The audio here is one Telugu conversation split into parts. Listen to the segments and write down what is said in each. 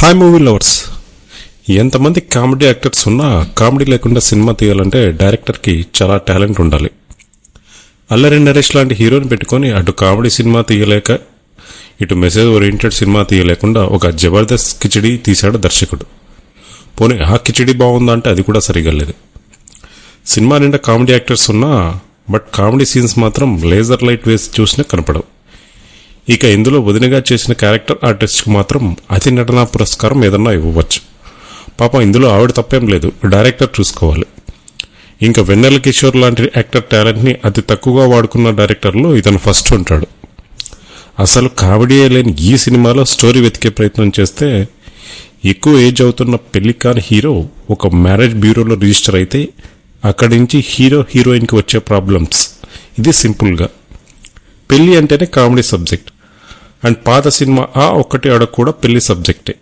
Hi movie lovers. ఎంతమంది కామెడీ యాక్టర్స్ ఉన్నా కామెడీ లేకుండా సినిమా తీయాలంటే డైరెక్టర్కి చాలా టాలెంట్ ఉండాలి. అల్లరి నరేష్ లాంటి హీరోని పెట్టుకొని అటు కామెడీ సినిమా తీయలేక ఇటు మెసేజ్ ఓరియంటెడ్ సినిమా తీయలేకుండా ఒక జబర్దస్త్ కిచిడి తీశాడు దర్శకుడు. పోనీ ఆ కిచిడి బాగుందా అంటే అది కూడా సరిగా లేదు. సినిమా నిండా కామెడీ యాక్టర్స్ ఉన్నా బట్ కామెడీ సీన్స్ మాత్రం లేజర్ లైట్ వేసి చూసినా కనపడవు. ఇక ఇందులో వదినగా చేసిన క్యారెక్టర్ ఆర్టిస్ట్కి మాత్రం అతి నటనా పురస్కారం ఏదన్నా ఇవ్వవచ్చు. పాపం ఇందులో ఆవిడ తప్పేం లేదు, డైరెక్టర్ చూసుకోవాలి. ఇంకా వెన్నెల కిషోర్ లాంటి యాక్టర్ టాలెంట్ని అతి తక్కువగా వాడుకున్న డైరెక్టర్లో ఇతను ఫస్ట్ ఉంటాడు. అసలు కామెడీయే లేని ఈ సినిమాలో స్టోరీ వెతికే ప్రయత్నం చేస్తే ఎక్కువ ఏజ్ అవుతున్న పెళ్లి కాని హీరో ఒక మ్యారేజ్ బ్యూరోలో రిజిస్టర్ అయితే అక్కడి నుంచి హీరోయిన్కి వచ్చే ప్రాబ్లమ్స్. ఇది సింపుల్గా పెళ్లి అంటేనే కామెడీ సబ్జెక్ట్. అండ్ పాత సినిమా ఆ ఒక్కటి ఆడ కూడా పెళ్లి సబ్జెక్టే.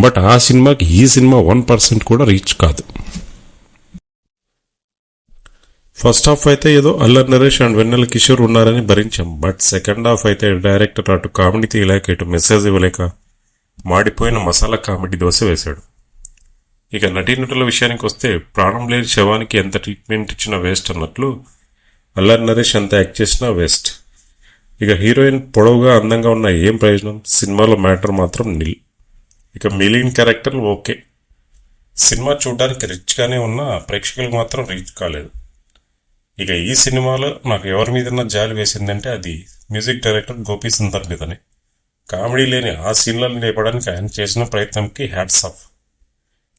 బట్ ఆ సినిమాకి ఈ సినిమా 1% కూడా రీచ్ కాదు. ఫస్ట్ హాఫ్ అయితే ఏదో అల్లరి నరేష్ అండ్ వెన్నెల కిషోర్ ఉన్నారని భరించాం. బట్ సెకండ్ హాఫ్ అయితే డైరెక్టర్ అటు కామెడీ తీయలేక ఇటు మెసేజ్ ఇవ్వలేక మాడిపోయిన మసాలా కామెడీ దోశ వేశాడు. ఇక నటీనటుల విషయానికి వస్తే ప్రాణం లేని శవానికి ఎంత ట్రీట్మెంట్ ఇచ్చినా వేస్ట్ అన్నట్లు అల్లరి నరేష్ ఎంత యాక్ట్ చేసినా వేస్ట్. ఇక హీరోయిన్ పొడవుగా అందంగా ఉన్న ఏం ప్రయోజనం, సినిమాలో మ్యాటర్ మాత్రం నిల్. ఇక మిలియన్ క్యారెక్టర్లు ఓకే, సినిమా చూడడానికి రిచ్గానే ఉన్న ప్రేక్షకులకు మాత్రం రీచ్ కాలేదు. ఇక ఈ సినిమాలో నాకు ఎవరి మీదన్నా జాలి వేసిందంటే అది మ్యూజిక్ డైరెక్టర్ గోపీ సుందర్ మీదనే. కామెడీ లేని ఆ సీన్లను లేపడానికి ఆయన చేసిన ప్రయత్నంకి హ్యాట్స్ ఆఫ్.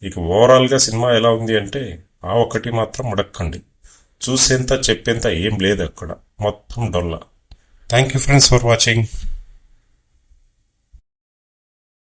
ఇక ఓవరాల్గా సినిమా ఎలా ఉంది అంటే ఆ ఒక్కటి మాత్రం ముడక్కండి, చూసేంత చెప్పేంత ఏం లేదు అక్కడ, మొత్తం డొల్లా. Thank you friends for watching.